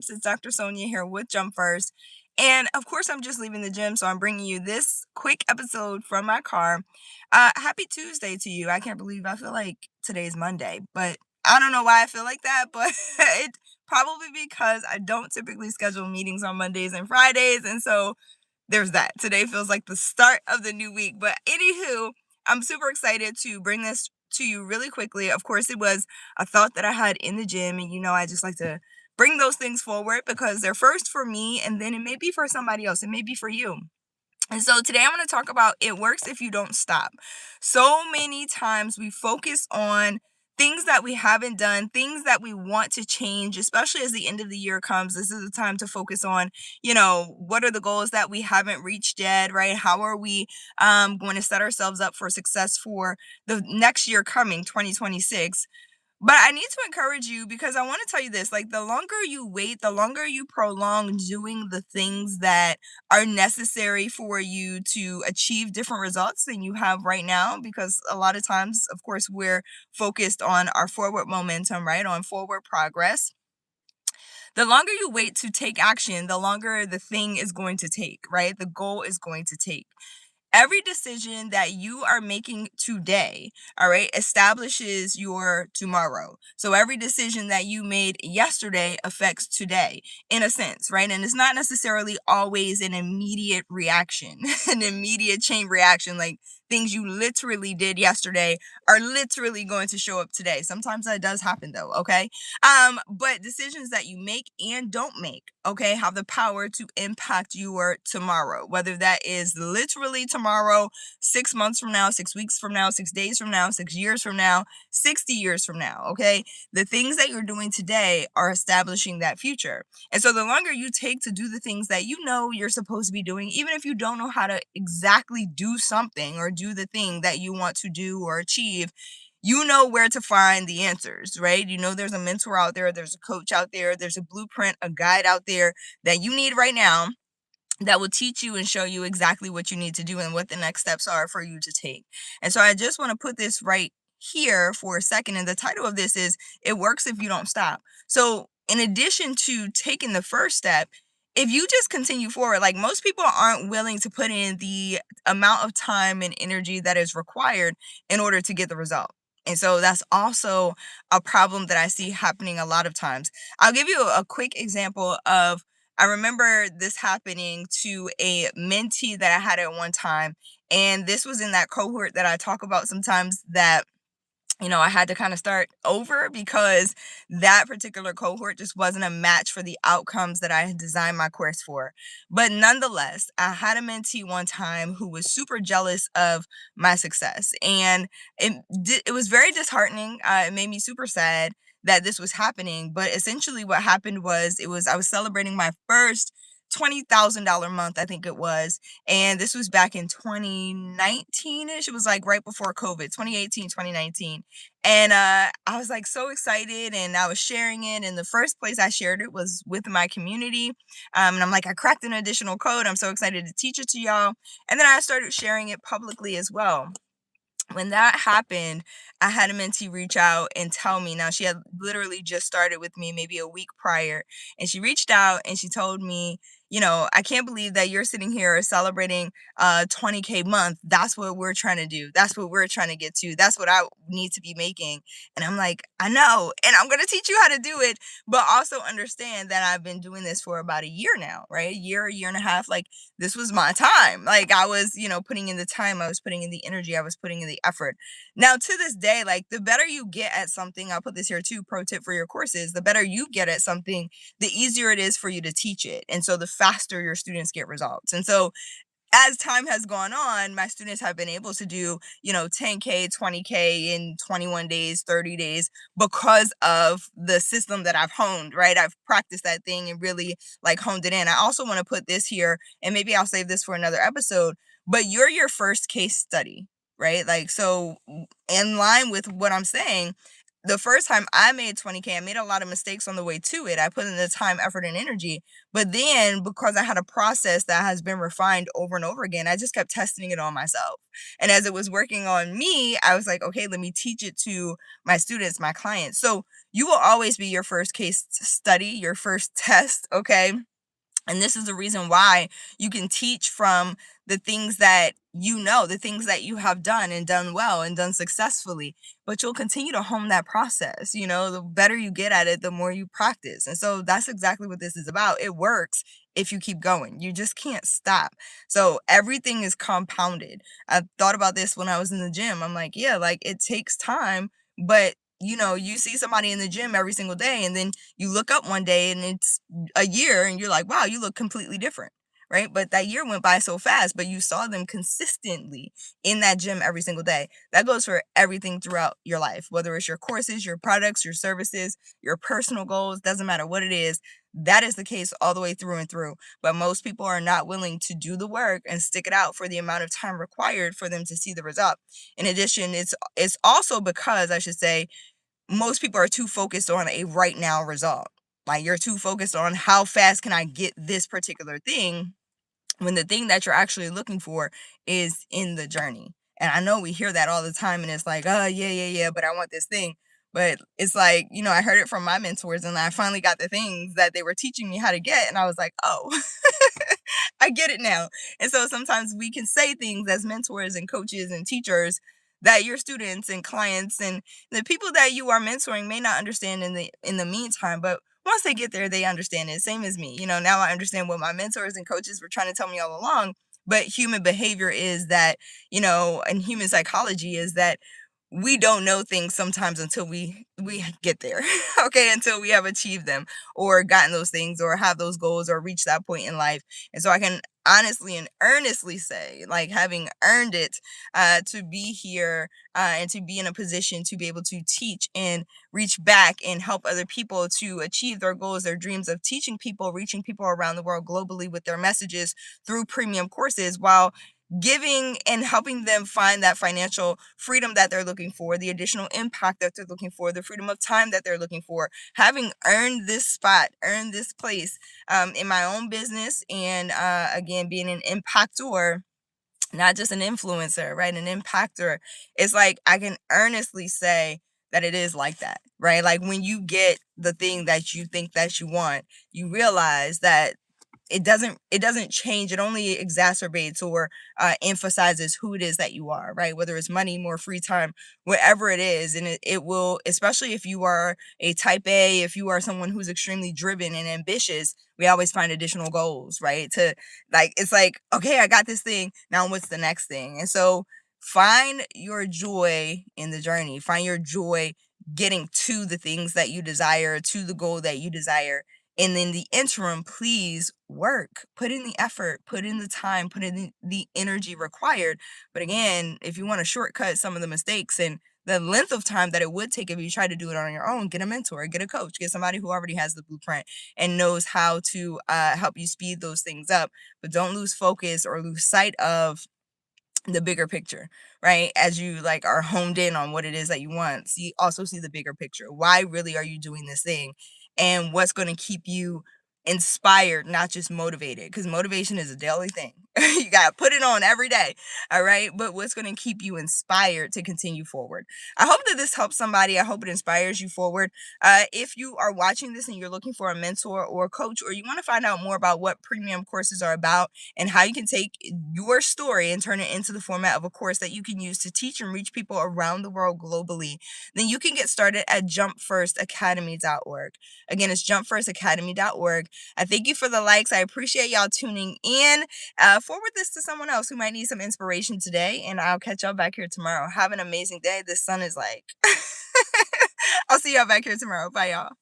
It's Dr. Sonia here with Jump First. And of course, I'm just leaving the gym, so I'm bringing you this quick episode from my car. Happy Tuesday to you. I can't believe I feel like today's Monday, but I don't know why I feel like that, but it probably because I don't typically schedule meetings on Mondays and Fridays. And so there's that. Today feels like the start of the new week. But anywho, I'm super excited to bring this to you really quickly. Of course, it was a thought that I had in the gym, and I just like to bring those things forward because they're first for me, and then it may be for somebody else, it may be for you. And so today I'm going to talk about it works if you don't stop. So many times we focus on things that we haven't done, things that we want to change, especially as the end of the year comes. This is the time to focus on, what are the goals that we haven't reached yet, right? How are we going to set ourselves up for success for the next year coming, 2026? But I need to encourage you because I want to tell you this, like the longer you wait, the longer you prolong doing the things that are necessary for you to achieve different results than you have right now. Because a lot of times, of course, we're focused on our forward momentum, right? On forward progress. The longer you wait to take action, the longer the thing is going to take, right? The goal is going to take. Every decision that you are making today, all right, establishes your tomorrow. So every decision that you made yesterday affects today in a sense, right? And it's not necessarily always an immediate reaction, an immediate chain reaction, like things you literally did yesterday are literally going to show up today. Sometimes that does happen though, okay? But decisions that you make and don't make, okay, have the power to impact your tomorrow, whether that is literally tomorrow, 6 months from now, 6 weeks from now, 6 days from now, 6 years from now, 60 years from now, okay? The things that you're doing today are establishing that future. And so the longer you take to do the things that you know you're supposed to be doing, even if you don't know how to exactly do something or do the thing that you want to do or achieve, you know where to find the answers, right? You know there's a mentor out there, there's a coach out there, there's a blueprint, a guide out there that you need right now that will teach you and show you exactly what you need to do and what the next steps are for you to take. And so I just want to put this right here for a second. And the title of this is It Works If You Don't Stop. So, in addition to taking the first step, if you just continue forward, like most people aren't willing to put in the amount of time and energy that is required in order to get the result. And so that's also a problem that I see happening a lot of times. I'll give you a quick example of I remember this happening to a mentee that I had at one time. And this was in that cohort that I talk about sometimes that, I had to kind of start over because that particular cohort just wasn't a match for the outcomes that I had designed my course for. But nonetheless, I had a mentee one time who was super jealous of my success. And it was very disheartening. It made me super sad that this was happening. But essentially, what happened was I was celebrating my first $20,000 month, I think it was. And this was back in 2019ish. It was like right before COVID, 2018, 2019. And I was like so excited and I was sharing it. And the first place I shared it was with my community. And I'm like, I cracked an additional code. I'm so excited to teach it to y'all. And then I started sharing it publicly as well. When that happened, I had a mentee reach out and tell me. Now, she had literally just started with me maybe a week prior. And she reached out and she told me, I can't believe that you're sitting here celebrating 20K month. That's what we're trying to do. That's what we're trying to get to. That's what I need to be making. And I'm like, I know. And I'm going to teach you how to do it. But also understand that I've been doing this for about a year now, right? A year and a half. Like, this was my time. Like I was, putting in the time, I was putting in the energy, I was putting in the effort. Now, to this day, like the better you get at something, I'll put this here too, pro tip for your courses, the better you get at something, the easier it is for you to teach it. And so the faster your students get results. And so as time has gone on, my students have been able to do, 10K, 20K in 21 days, 30 days because of the system that I've honed, right? I've practiced that thing and really like honed it in. I also want to put this here, and maybe I'll save this for another episode, but you're your first case study, right? Like, so in line with what I'm saying, the first time I made 20K, I made a lot of mistakes on the way to it. I put in the time, effort, and energy. But then because I had a process that has been refined over and over again, I just kept testing it on myself. And as it was working on me, I was like, okay, let me teach it to my students, my clients. So you will always be your first case study, your first test, okay? And this is the reason why you can teach from the things that you know, the things that you have done and done well and done successfully. But you'll continue to hone that process. You know, the better you get at it, the more you practice. And so that's exactly what this is about. It works if you keep going. You just can't stop. So everything is compounded. I thought about this when I was in the gym. I'm like, yeah, like it takes time, but you see somebody in the gym every single day, and then you look up one day and it's a year and you're like, wow, you look completely different. Right. But that year went by so fast, but you saw them consistently in that gym every single day. That goes for everything throughout your life, whether it's your courses, your products, your services, your personal goals, doesn't matter what it is. That is the case all the way through and through. But most people are not willing to do the work and stick it out for the amount of time required for them to see the result. In addition, it's also because I should say most people are too focused on a right now result. Like you're too focused on how fast can I get this particular thing when the thing that you're actually looking for is in the journey. And I know we hear that all the time and it's like, oh, yeah, yeah, yeah, but I want this thing. But it's like, I heard it from my mentors and I finally got the things that they were teaching me how to get. And I was like, oh, I get it now. And so sometimes we can say things as mentors and coaches and teachers that your students and clients and the people that you are mentoring may not understand in the meantime, but once they get there, they understand it. Same as me. Now I understand what my mentors and coaches were trying to tell me all along. But human behavior is that, and human psychology is that we don't know things sometimes until we get there. Okay, until we have achieved them or gotten those things or have those goals or reach that point in life. And so I can honestly and earnestly say, like having earned it, to be here, and to be in a position to be able to teach and reach back and help other people to achieve their goals, their dreams of teaching people, reaching people around the world globally with their messages through premium courses, while giving and helping them find that financial freedom that they're looking for, the additional impact that they're looking for, the freedom of time that they're looking for. Having earned this spot, earned this place, in my own business, and again, being an impactor, not just an influencer, right? An impactor. It's like I can earnestly say that it is like that, right? Like when you get the thing that you think that you want, you realize that it doesn't change, it only exacerbates or emphasizes who it is that you are, right? Whether it's money, more free time, whatever it is. And it will, especially if you are a type A, if you are someone who's extremely driven and ambitious, we always find additional goals, right? To like, it's like, okay, I got this thing, now what's the next thing? And so find your joy in the journey, find your joy getting to the things that you desire, to the goal that you desire. And in the interim, please work, put in the effort, put in the time, put in the energy required. But again, if you want to shortcut some of the mistakes and the length of time that it would take if you try to do it on your own, get a mentor, get a coach, get somebody who already has the blueprint and knows how to help you speed those things up. But don't lose focus or lose sight of the bigger picture, right? As you like are honed in on what it is that you want, see the bigger picture. Why really are you doing this thing? And what's going to keep you inspired, not just motivated? Because motivation is a daily thing. You got to put it on every day. All right. But what's going to keep you inspired to continue forward? I hope that this helps somebody. I hope it inspires you forward. If you are watching this and you're looking for a mentor or a coach, or you want to find out more about what premium courses are about, and how you can take your story and turn it into the format of a course that you can use to teach and reach people around the world globally, then you can get started at jumpfirstacademy.org. Again, it's jumpfirstacademy.org. I thank you for the likes. I appreciate y'all tuning in. Forward this to someone else who might need some inspiration today, and I'll catch y'all back here tomorrow. Have an amazing day. The sun is like, I'll see y'all back here tomorrow. Bye, y'all.